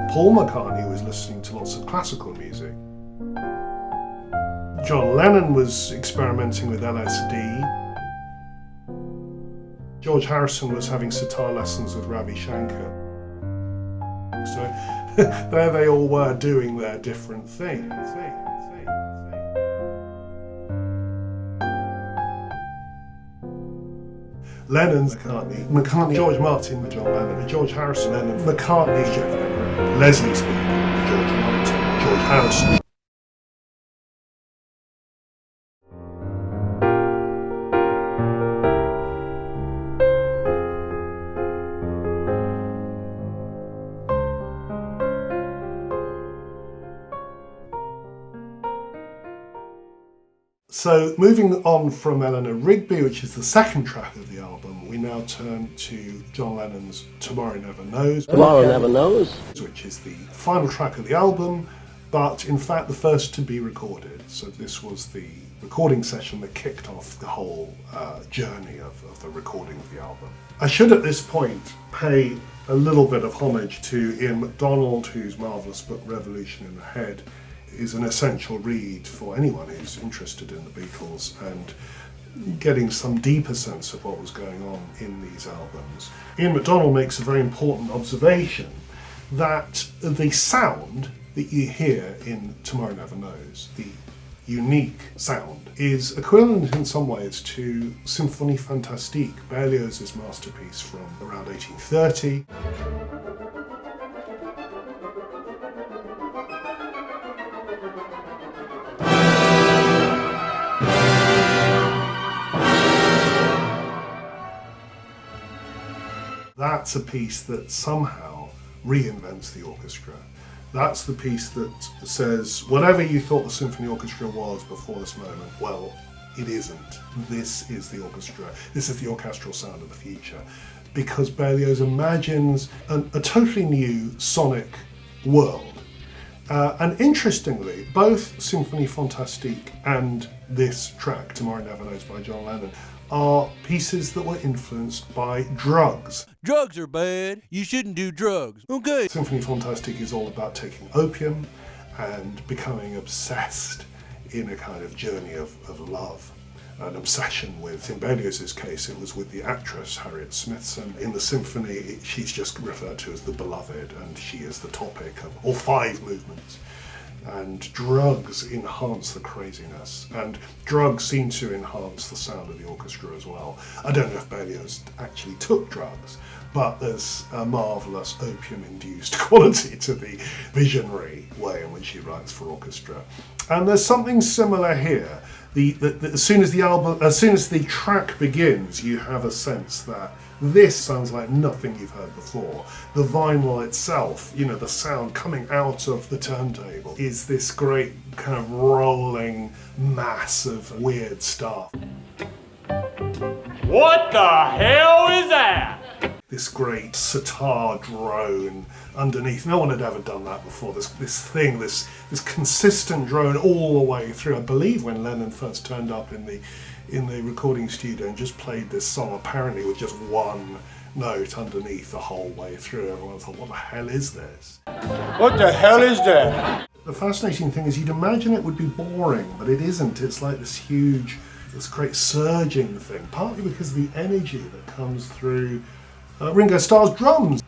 Paul McCartney was listening to lots of classical music. John Lennon was experimenting with LSD. George Harrison was having sitar lessons with Ravi Shankar. So there they all were doing their different things. Lennon, McCartney, George Martin, John Lennon, George Harrison, Lennon, McCartney, Jeff Lennon, Leslie Speaker, George Martin, George Harrison. So moving on from Eleanor Rigby, which is the second track of the album, we now turn to John Lennon's Tomorrow Never Knows. Tomorrow Never Knows. Which is the final track of the album, but in fact the first to be recorded. So this was the recording session that kicked off the whole journey of the recording of the album. I should at this point pay a little bit of homage to Ian MacDonald, whose marvellous book Revolution in the Head is an essential read for anyone who's interested in the Beatles and getting some deeper sense of what was going on in these albums. Ian MacDonald makes a very important observation that the sound that you hear in Tomorrow Never Knows, the unique sound, is equivalent in some ways to Symphonie Fantastique, Berlioz's masterpiece from around 1830. That's a piece that somehow reinvents the orchestra. That's the piece that says, whatever you thought the symphony orchestra was before this moment, well, it isn't. This is the orchestra. This is the orchestral sound of the future. Because Berlioz imagines a totally new sonic world. And interestingly, both Symphonie Fantastique and this track, Tomorrow Never Knows by John Lennon, are pieces that were influenced by drugs. Drugs are bad. You shouldn't do drugs. Okay. Symphonie Fantastique is all about taking opium and becoming obsessed in a kind of journey of love. An obsession with, in Berlioz's case, it was with the actress Harriet Smithson. In the symphony, she's just referred to as the beloved, and she is the topic of all 5 movements. And drugs enhance the craziness, and drugs seem to enhance the sound of the orchestra as well. I don't know if Berlioz actually took drugs, but there's a marvellous opium-induced quality to the visionary way in which he writes for orchestra. And there's something similar here. As soon as the track begins, you have a sense that this sounds like nothing you've heard before. The vinyl itself, the sound coming out of the turntable, is this great kind of rolling mass of weird stuff. What the hell is that? This great sitar drone underneath. No one had ever done that before. This consistent drone all the way through. I believe when Lennon first turned up in the recording studio and just played this song, apparently with just one note underneath the whole way through, everyone thought, what the hell is this? What the hell is that? The fascinating thing is you'd imagine it would be boring, but it isn't. It's like this great surging thing, partly because of the energy that comes through Ringo Starr's drums.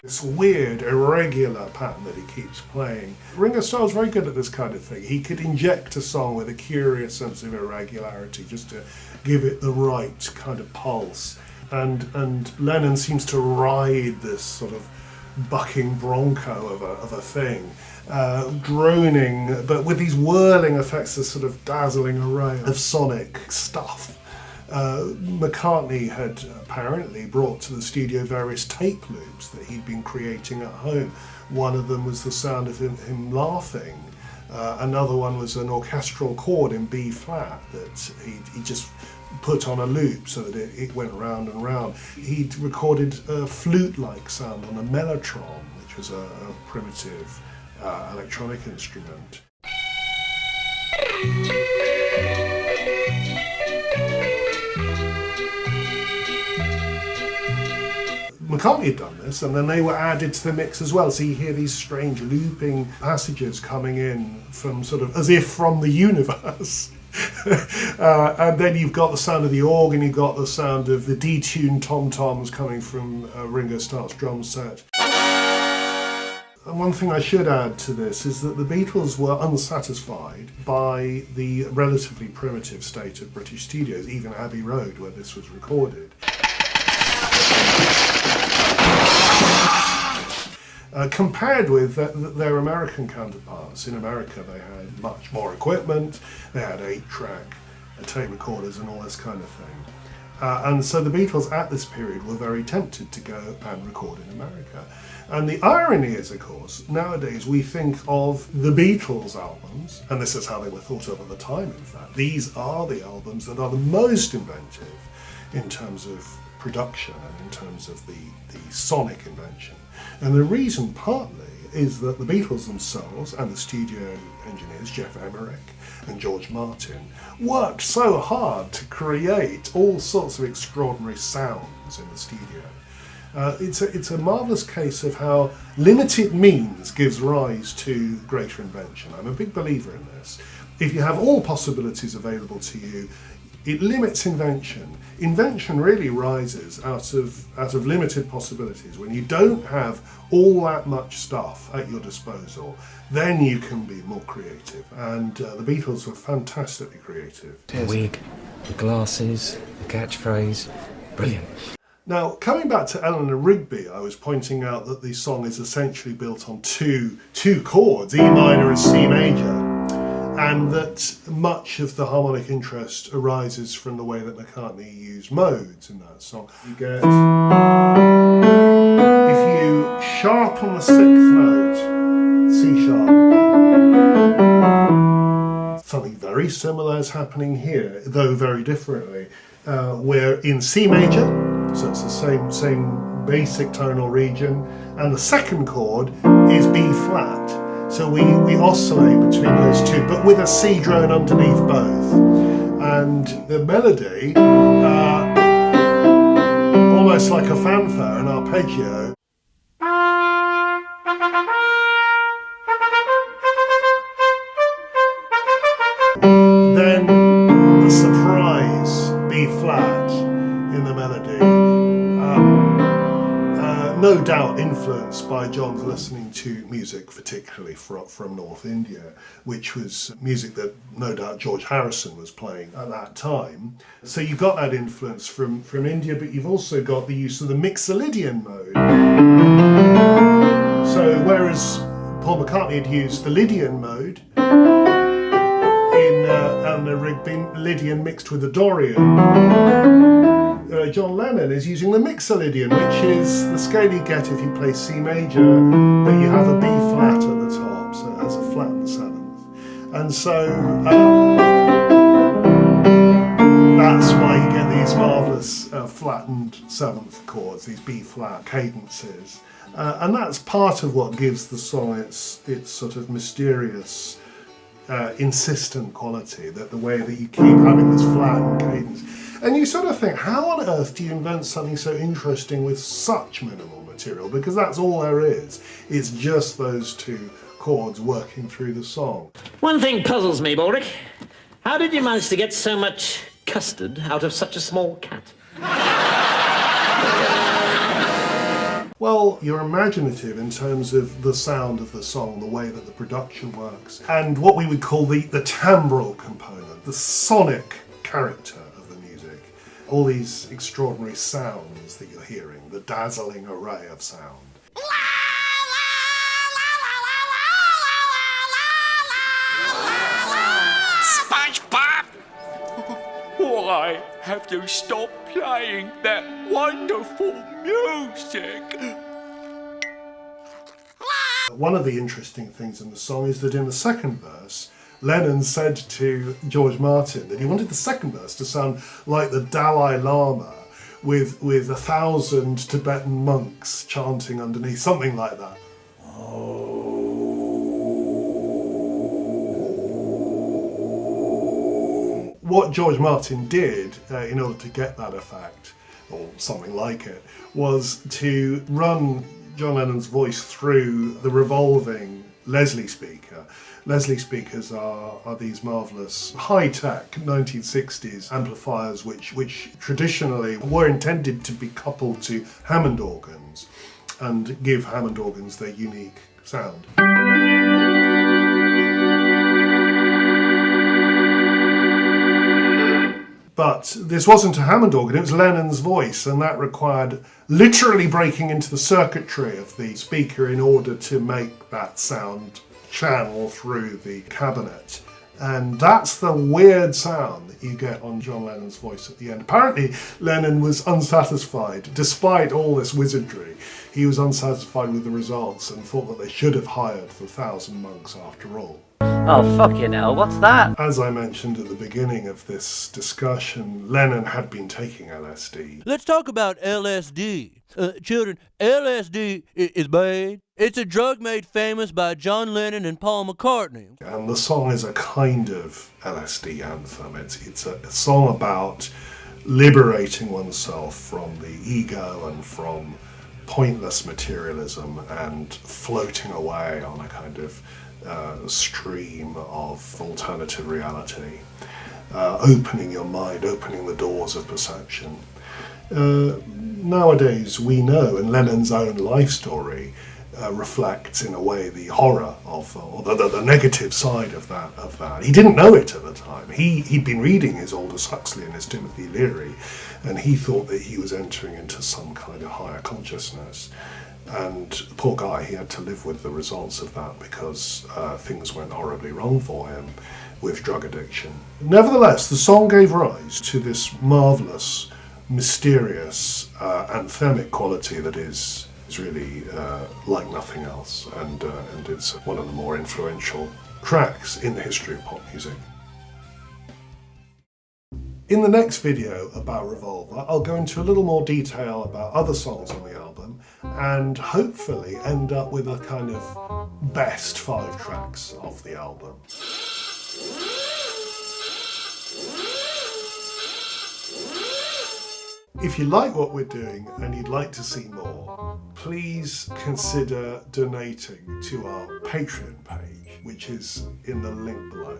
This weird, irregular pattern that he keeps playing. Ringo Starr's very good at this kind of thing. He could inject a song with a curious sense of irregularity just to give it the right kind of pulse. And Lennon seems to ride this sort of bucking bronco of a thing, droning, but with these whirling effects, this sort of dazzling array of sonic stuff. McCartney had apparently brought to the studio various tape loops that he'd been creating at home. One of them was the sound of him laughing. Another one was an orchestral chord in B flat that he just put on a loop so that it went round and round. He'd recorded a flute-like sound on a mellotron, which was a primitive electronic instrument. McCartney had done this, and then they were added to the mix as well. So you hear these strange looping passages coming in from sort of as if from the universe. And then you've got the sound of the organ, you've got the sound of the detuned tom-toms coming from Ringo Starr's drum set. And one thing I should add to this is that the Beatles were unsatisfied by the relatively primitive state of British studios, even Abbey Road, where this was recorded. Compared with their American counterparts. In America they had much more equipment, they had 8-track tape recorders and all this kind of thing. And so the Beatles at this period were very tempted to go and record in America. And the irony is, of course, nowadays we think of the Beatles albums, and this is how they were thought of at the time, in fact. These are the albums that are the most inventive in terms of production and in terms of the sonic invention. And the reason partly is that the Beatles themselves and the studio engineers, Geoff Emerick and George Martin, worked so hard to create all sorts of extraordinary sounds in the studio. It's a marvellous case of how limited means gives rise to greater invention. I'm a big believer in this. If you have all possibilities available to you, it limits invention. Invention really rises out of limited possibilities. When you don't have all that much stuff at your disposal, then you can be more creative. And the Beatles were fantastically creative. The wig, the glasses, the catchphrase, brilliant. Now, coming back to Eleanor Rigby, I was pointing out that the song is essentially built on two chords, E minor and C major. And that much of the harmonic interest arises from the way that McCartney used modes in that song. You get, if you sharpen the 6th note, C sharp, something very similar is happening here, though very differently. We're in C major, so it's the same basic tonal region, and the second chord is B flat. So we oscillate between those two, but with a C drone underneath both. And the melody, almost like a fanfare, an arpeggio. Then the surprise B flat in the melody. No doubt influenced by John's listening to music, particularly from North India, which was music that no doubt George Harrison was playing at that time. So you've got that influence from India, but you've also got the use of the Mixolydian mode. So whereas Paul McCartney had used the Lydian mode in Eleanor Rigby, Lydian mixed with the Dorian, John Lennon is using the Mixolydian, which is the scale you get if you play C major, but you have a B flat at the top, so it has a flattened 7th. And so that's why you get these marvellous flattened 7th chords, these B flat cadences. And that's part of what gives the song its sort of mysterious, insistent quality, that the way that you keep having this flattened cadence. And you sort of think, how on earth do you invent something so interesting with such minimal material? Because that's all there is. It's just those two chords working through the song. One thing puzzles me, Boric. How did you manage to get so much custard out of such a small cat? Well, you're imaginative in terms of the sound of the song, the way that the production works, and what we would call the timbral component, the sonic character of the music. All these extraordinary sounds that you're hearing, the dazzling array of sound. SpongeBob! Why have you stopped playing that wonderful music? One of the interesting things in the song is that in the second verse, Lennon said to George Martin that he wanted the second verse to sound like the Dalai Lama with 1,000 Tibetan monks chanting underneath, something like that. What George Martin did in order to get that effect or something like it, was to run John Lennon's voice through the revolving Leslie speaker. Leslie speakers are these marvellous high-tech 1960s amplifiers which traditionally were intended to be coupled to Hammond organs and give Hammond organs their unique sound. But this wasn't a Hammond organ, it was Lennon's voice, and that required literally breaking into the circuitry of the speaker in order to make that sound channel through the cabinet. And that's the weird sound that you get on John Lennon's voice at the end. Apparently, Lennon was unsatisfied. Despite all this wizardry, he was unsatisfied with the results and thought that they should have hired the 1,000 monks after all. Oh, fucking hell, what's that? As I mentioned at the beginning of this discussion, Lennon had been taking LSD. Let's talk about LSD. Children, LSD is bad. It's a drug made famous by John Lennon and Paul McCartney. And the song is a kind of LSD anthem. It's a song about liberating oneself from the ego and from pointless materialism and floating away on a kind of stream of alternative reality, opening your mind, opening the doors of perception. Nowadays we know, and Lennon's own life story reflects in a way the horror of, or the negative side of that. He didn't know it at the time. He'd been reading his Aldous Huxley and his Timothy Leary, and he thought that he was entering into some kind of higher consciousness. And poor guy, he had to live with the results of that because things went horribly wrong for him with drug addiction. Nevertheless, the song gave rise to this marvellous, mysterious, anthemic quality that is really like nothing else, and it's one of the more influential tracks in the history of pop music. In the next video about Revolver, I'll go into a little more detail about other songs on the album and hopefully end up with a kind of best 5 tracks of the album. If you like what we're doing and you'd like to see more, please consider donating to our Patreon page, which is in the link below.